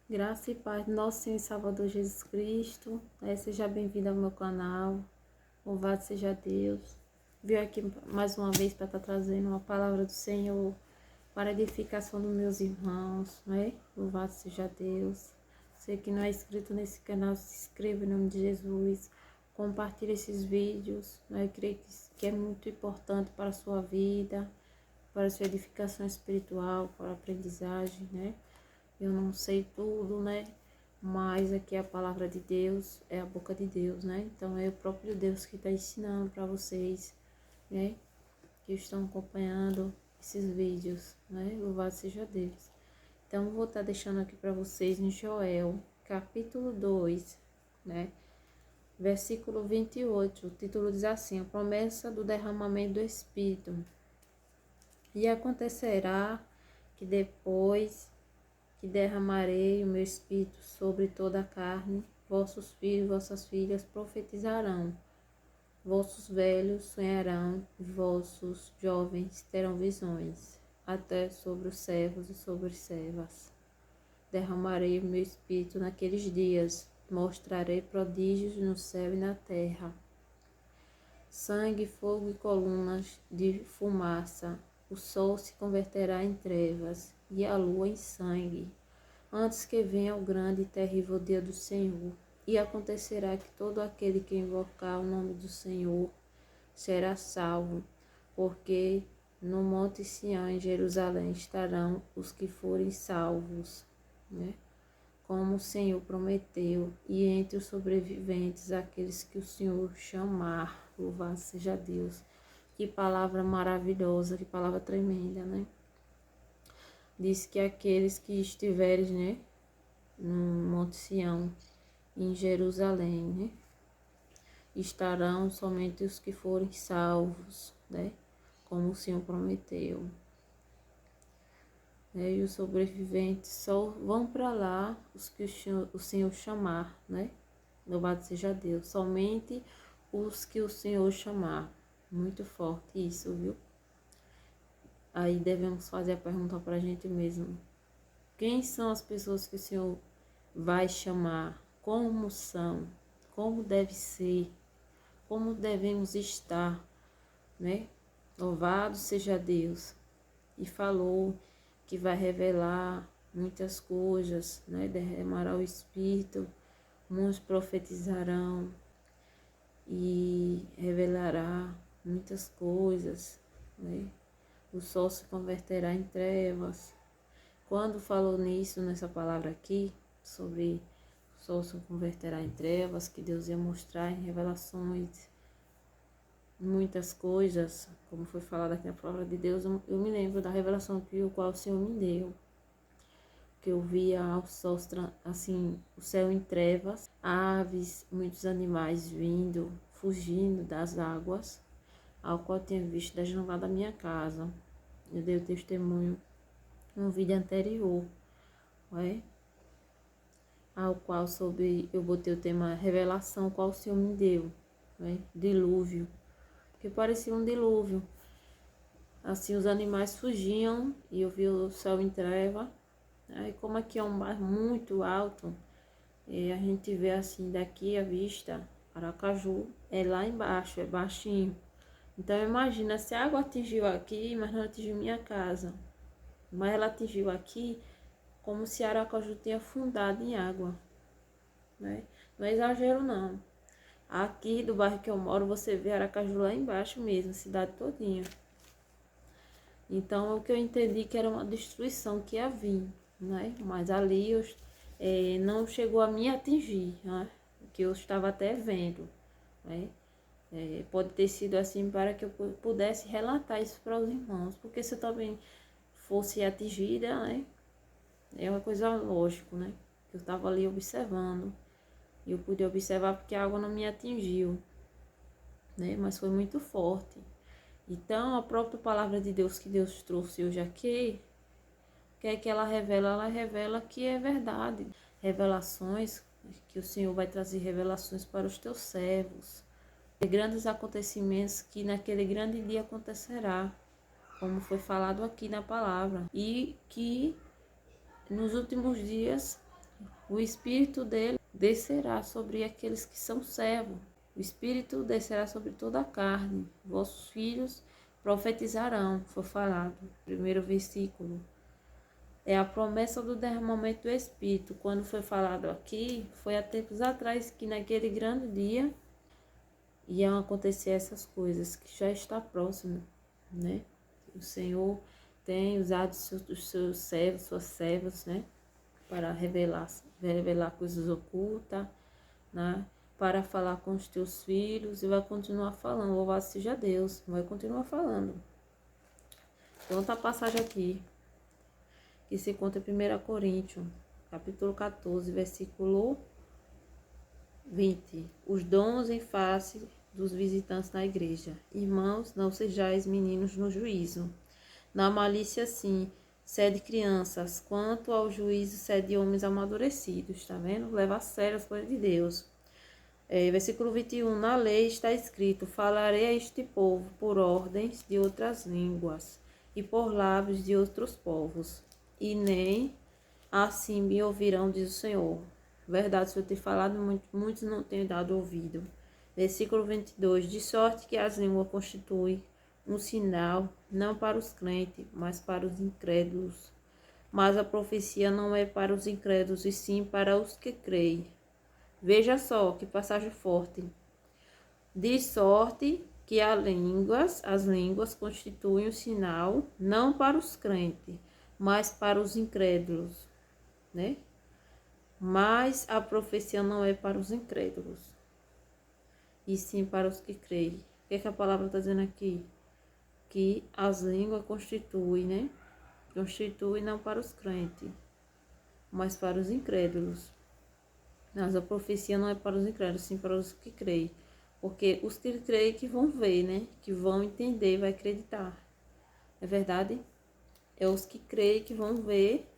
Graça e paz do nosso Senhor e Salvador Jesus Cristo. Seja bem-vindo ao meu canal. Louvado seja Deus. Vim aqui mais uma vez para estar trazendo uma palavra do Senhor para a edificação dos meus irmãos, né? Louvado seja Deus. Você que não é inscrito nesse canal, se inscreva em nome de Jesus. Compartilhe esses vídeos, né? Eu creio que é muito importante para a sua vida, para a sua edificação espiritual, para a aprendizagem, né? Eu não sei tudo, né? Mas aqui a palavra de Deus é a boca de Deus, né? Então é o próprio Deus que está ensinando para vocês, né? Que estão acompanhando esses vídeos, né? Louvado seja Deus. Então eu vou estar deixando aqui para vocês em Joel, capítulo 2, né? Versículo 28. O título diz assim: a promessa do derramamento do Espírito. E acontecerá que depois que derramarei o meu espírito sobre toda a carne, vossos filhos e vossas filhas profetizarão, vossos velhos sonharão, e vossos jovens terão visões, até sobre os servos e sobre as servas. Derramarei o meu espírito naqueles dias, mostrarei prodígios no céu e na terra. Sangue, fogo e colunas de fumaça, o sol se converterá em trevas e a lua em sangue, antes que venha o grande e terrível dia do Senhor. E acontecerá que todo aquele que invocar o nome do Senhor será salvo, porque no Monte Sião, em Jerusalém, estarão os que forem salvos, né? Como o Senhor prometeu, e entre os sobreviventes, aqueles que o Senhor chamar. Louvado seja Deus. Que palavra maravilhosa, que palavra tremenda, né? Diz que aqueles que estiverem, né, no Monte Sião, em Jerusalém, né, estarão somente os que forem salvos, né, como o Senhor prometeu. E os sobreviventes só vão para lá os que o Senhor chamar, né? Louvado seja Deus. Somente os que o Senhor chamar. Muito forte isso, viu? Aí devemos fazer a pergunta para a gente mesmo. Quem são as pessoas que o Senhor vai chamar? Como são? Como deve ser? Como devemos estar, né? Louvado seja Deus. E falou que vai revelar muitas coisas, né? Derramará o Espírito, muitos profetizarão e revelará muitas coisas, né? O sol se converterá em trevas. Quando falou nisso, nessa palavra aqui, sobre o sol se converterá em trevas, que Deus ia mostrar em revelações, muitas coisas, como foi falado aqui na palavra de Deus, eu me lembro da revelação que o qual o Senhor me deu, que eu via o sol, assim, o céu em trevas, aves, muitos animais vindo, fugindo das águas, ao qual eu tinha visto da janela da minha casa. Eu dei o testemunho num vídeo anterior, né? Ao qual eu botei o tema revelação, qual o Senhor me deu, né? Dilúvio, porque parecia um dilúvio. Assim, os animais fugiam e eu vi o céu em treva. Aí, como aqui é um bairro muito alto, a gente vê assim daqui a vista, Aracaju é lá embaixo, é baixinho. Então, imagina se a água atingiu aqui, mas não atingiu minha casa. Mas ela atingiu aqui, como se Aracaju tinha afundado em água, né? Não é exagero, não. Aqui do bairro que eu moro, você vê Aracaju lá embaixo mesmo, a cidade todinha. Então, o que eu entendi que era uma destruição que ia vir, né? Mas ali não chegou a me atingir, né? Que eu estava até vendo, né? Pode ter sido assim para que eu pudesse relatar isso para os irmãos, porque se eu também fosse atingida, né? É uma coisa lógica, né? Eu estava ali observando, e eu pude observar porque a água não me atingiu, né? Mas foi muito forte. Então, a própria palavra de Deus que Deus trouxe hoje aqui, o que é que ela revela? Ela revela que é verdade. Revelações, que o Senhor vai trazer revelações para os teus servos. De grandes acontecimentos que naquele grande dia acontecerá, como foi falado aqui na palavra. E que nos últimos dias O Espírito dele descerá sobre aqueles que são servos. O Espírito descerá sobre toda a carne. Vossos filhos profetizarão, foi falado. Primeiro versículo. É a promessa do derramamento do Espírito. Quando foi falado aqui, foi há tempos atrás que naquele grande dia iam acontecer essas coisas, que já está próximo, né? O Senhor tem usado os seus servos, suas servas, né? Para revelar coisas ocultas, né? Para falar com os teus filhos e vai continuar falando. Louvado seja Deus, vai continuar falando. Então, outra passagem aqui, que se conta em 1 Coríntios, capítulo 14, versículo 20. Os dons em face dos visitantes na igreja. Irmãos, não sejais meninos no juízo. Na malícia, sim, sede crianças. Quanto ao juízo, sede homens amadurecidos. Tá vendo? Leva a sério as coisas de Deus. Versículo 21. Na lei está escrito: falarei a este povo por ordens de outras línguas e por lábios de outros povos. E nem assim me ouvirão, diz o Senhor. Verdade, se eu ter falado, muitos não têm dado ouvido. Versículo 22. De sorte que as línguas constituem um sinal, não para os crentes, mas para os incrédulos. Mas a profecia não é para os incrédulos, e sim para os que creem. Veja só que passagem forte. De sorte que as línguas constituem um sinal, não para os crentes, mas para os incrédulos, né? Mas a profecia não é para os incrédulos, e sim para os que creem. O que a palavra está dizendo aqui? Que as línguas constituem, né? Constituem não para os crentes, mas para os incrédulos. Mas a profecia não é para os incrédulos, sim para os que creem. Porque os que creem que vão ver, né? Que vão entender e vai acreditar. É verdade? É os que creem que vão ver,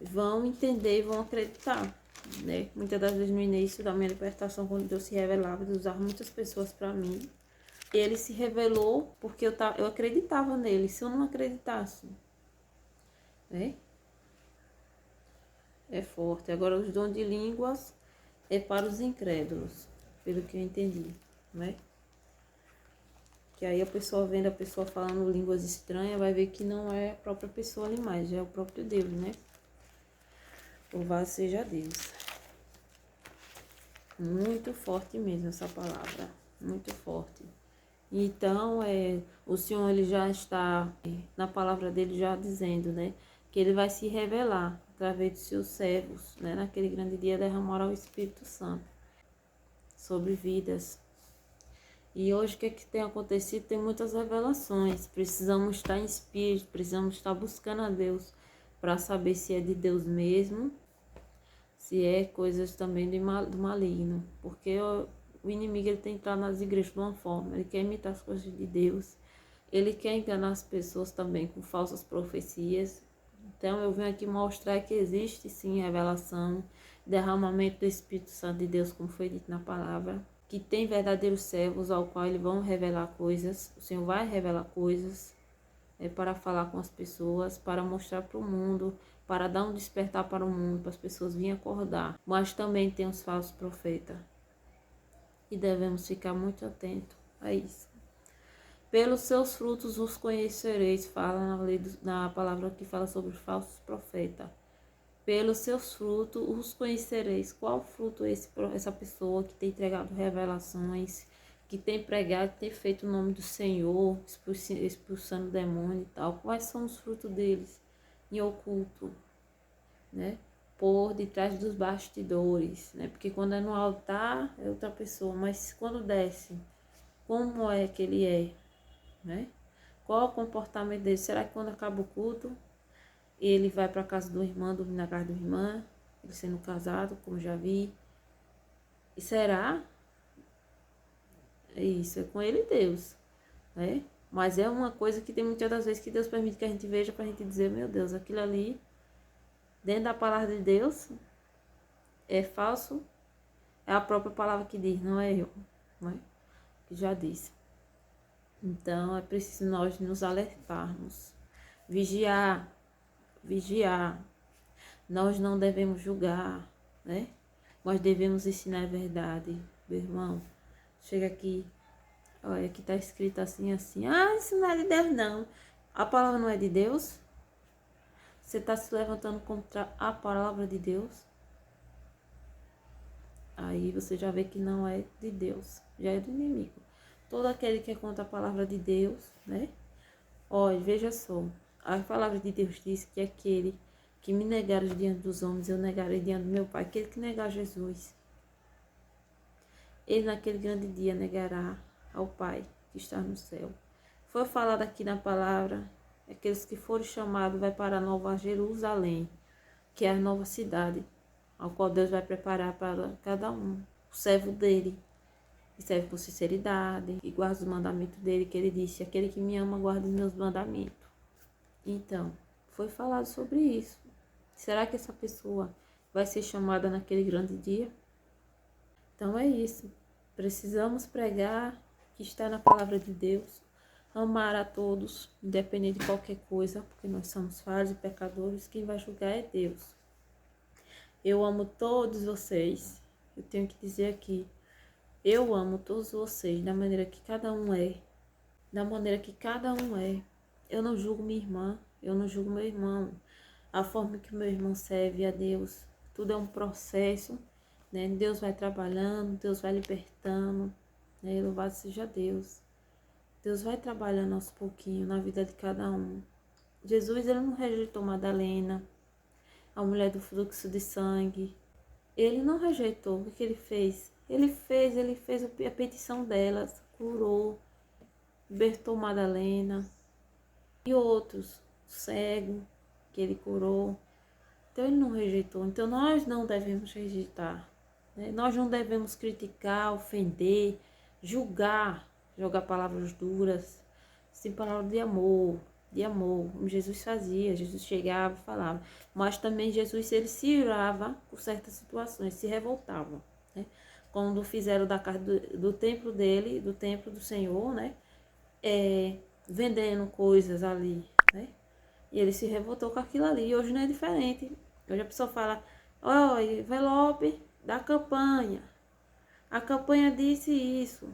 vão entender e vão acreditar, né? Muitas das vezes no início da minha libertação, quando Deus se revelava, Deus usava muitas pessoas para mim. Ele se revelou porque eu acreditava nele. Se eu não acreditasse, né? É forte. Agora, os dons de línguas é para os incrédulos, pelo que eu entendi, né? Que aí a pessoa vendo a pessoa falando línguas estranhas, vai ver que não é a própria pessoa ali mais, já é o próprio Deus, né? Louvado seja Deus. Muito forte mesmo essa palavra, muito forte. Então, o Senhor ele já está na palavra dele já dizendo, né, que ele vai se revelar através de seus servos, né, naquele grande dia derramará o Espírito Santo sobre vidas. E hoje o que é que tem acontecido? Tem muitas revelações. Precisamos estar em espírito, precisamos estar buscando a Deus para saber se é de Deus mesmo, se é coisas também do maligno, porque o inimigo ele tem entrado nas igrejas de uma forma, ele quer imitar as coisas de Deus, ele quer enganar as pessoas também com falsas profecias. Então eu venho aqui mostrar que existe sim revelação, derramamento do Espírito Santo de Deus, como foi dito na palavra, que tem verdadeiros servos ao qual eles vão revelar coisas, o Senhor vai revelar coisas para falar com as pessoas, para mostrar para o mundo, para dar um despertar para o mundo, para as pessoas virem acordar. Mas também tem os falsos profetas. E devemos ficar muito atentos a isso. Pelos seus frutos os conhecereis, fala na palavra que fala sobre os falsos profetas. Pelos seus frutos os conhecereis. Qual fruto é essa pessoa que tem entregado revelações, que tem pregado, que tem feito o nome do Senhor, expulsando demônio e tal? Quais são os frutos deles em oculto, né? Por detrás dos bastidores, né? Porque quando é no altar é outra pessoa, mas quando desce, como é que ele é, né? Qual o comportamento dele? Será que quando acaba o culto, ele vai para a casa do irmão, dormir na casa do irmão, ele sendo casado, como já vi? E será? É isso, é com ele e Deus, né? Mas é uma coisa que tem muitas das vezes que Deus permite que a gente veja para a gente dizer, meu Deus, aquilo ali, dentro da palavra de Deus, é falso, é a própria palavra que diz, não é eu, não é? Que já disse. Então, é preciso nós nos alertarmos, vigiar. Nós não devemos julgar, né? Nós devemos ensinar a verdade, meu irmão. Chega aqui, olha, aqui tá escrito assim, assim. Ah, isso não é de Deus, não. A palavra não é de Deus? Você está se levantando contra a palavra de Deus? Aí você já vê que não é de Deus, já é do inimigo. Todo aquele que é contra a palavra de Deus, né? Olha, veja só, a palavra de Deus diz que aquele que me negar diante dos homens, eu negarei diante do meu Pai. Aquele que negar Jesus, ele naquele grande dia negará ao Pai que está no céu. Foi falado aqui na palavra, aqueles que forem chamados vai para a Nova Jerusalém, que é a nova cidade, ao qual Deus vai preparar para cada um, o servo dele, que serve com sinceridade e guarda os mandamentos dele, que ele disse, aquele que me ama guarda os meus mandamentos. Então, foi falado sobre isso. Será que essa pessoa vai ser chamada naquele grande dia? Então é isso. Precisamos pregar o que está na palavra de Deus, amar a todos, independente de qualquer coisa, porque nós somos falhos e pecadores, quem vai julgar é Deus. Eu amo todos vocês. Eu tenho que dizer aqui, eu amo todos vocês da maneira que cada um é. Da maneira que cada um é. Eu não julgo minha irmã, eu não julgo meu irmão. A forma que meu irmão serve a Deus, tudo é um processo, né? Deus vai trabalhando, Deus vai libertando, né? Louvado seja Deus. Deus vai trabalhando aos pouquinhos na vida de cada um. Jesus, ele não rejeitou Madalena, a mulher do fluxo de sangue. Ele não rejeitou. O que ele fez? Ele fez a petição delas, curou, libertou Madalena e outros, cego, que ele curou. Então ele não rejeitou. Então nós não devemos rejeitar, né? Nós não devemos criticar, ofender, julgar, jogar palavras duras, sem palavras de amor, de amor. Como Jesus fazia, Jesus chegava e falava. Mas também Jesus, ele se irava por certas situações, se revoltava, né? Quando fizeram da casa do templo dele, do templo do Senhor, né? Vendendo coisas ali, né? E ele se revoltou com aquilo ali. E hoje não é diferente. Hoje a pessoa fala, olha, envelope da campanha. A campanha disse isso.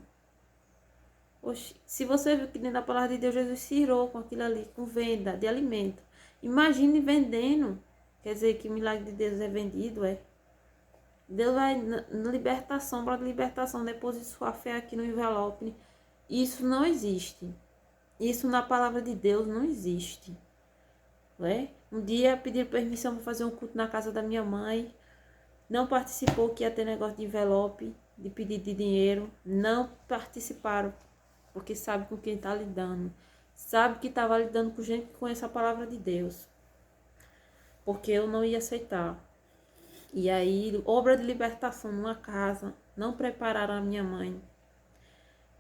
Oxi, se você viu que dentro da palavra de Deus, Jesus se irou com aquilo ali, com venda de alimento. Imagine vendendo. Quer dizer que o milagre de Deus é vendido, é? Deus vai na libertação, para libertação, deposite sua fé aqui no envelope. Isso não existe. Isso na palavra de Deus não existe. Né? Um dia pediram permissão para fazer um culto na casa da minha mãe. Não participou que ia ter negócio de envelope, de pedido de dinheiro. Não participaram, porque sabe com quem está lidando. Sabe que estava lidando com gente que conhece a palavra de Deus. Porque eu não ia aceitar. E aí, obra de libertação numa casa. Não prepararam a minha mãe.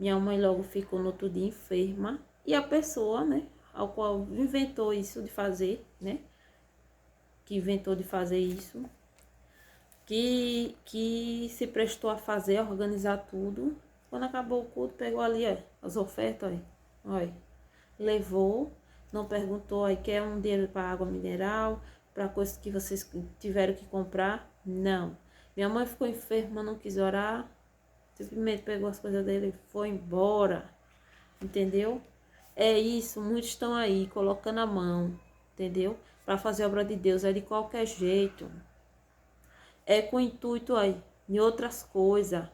Minha mãe logo ficou no outro dia enferma. E a pessoa, né, ao qual inventou isso de fazer, né, que inventou de fazer isso, que se prestou a fazer, a organizar tudo. Quando acabou o culto, pegou ali, ó, as ofertas, ó, levou, não perguntou, aí quer um dinheiro para água mineral, para coisas que vocês tiveram que comprar? Não. Minha mãe ficou enferma, não quis orar, simplesmente pegou as coisas dele e foi embora, entendeu? É isso, muitos estão aí colocando a mão, entendeu? Para fazer a obra de Deus, é de qualquer jeito. É com intuito aí, em outras coisas,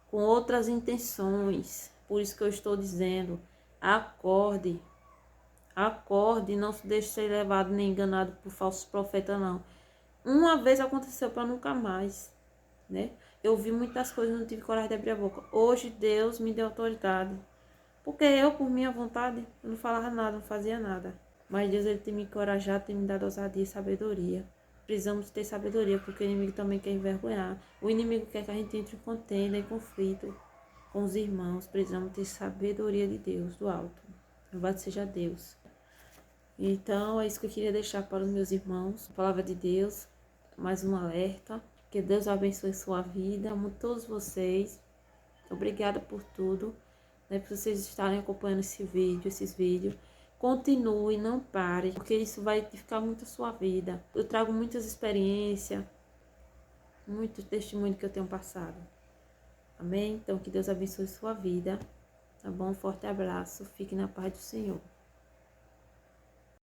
com outras intenções. Por isso que eu estou dizendo, acorde. Acorde, não se deixe ser levado nem enganado por falsos profetas, não. Uma vez aconteceu para nunca mais, né? Eu vi muitas coisas, não tive coragem de abrir a boca. Hoje Deus me deu autoridade. Porque eu, por minha vontade, eu não falava nada, não fazia nada. Mas Deus, ele tem me encorajado, tem me dado ousadia e sabedoria. Precisamos ter sabedoria, porque o inimigo também quer envergonhar. O inimigo quer que a gente entre em contenda, em conflito com os irmãos. Precisamos ter sabedoria de Deus, do alto. Louvado seja Deus. Então, é isso que eu queria deixar para os meus irmãos. A palavra de Deus, mais um alerta. Que Deus abençoe sua vida. Amo todos vocês. Obrigada por tudo. Por vocês estarem acompanhando esses vídeos. Continue, não pare, porque isso vai edificar muito a sua vida. Eu trago muitas experiências, muito testemunho que eu tenho passado. Amém? Então, que Deus abençoe sua vida, tá bom? Forte abraço, fique na paz do Senhor.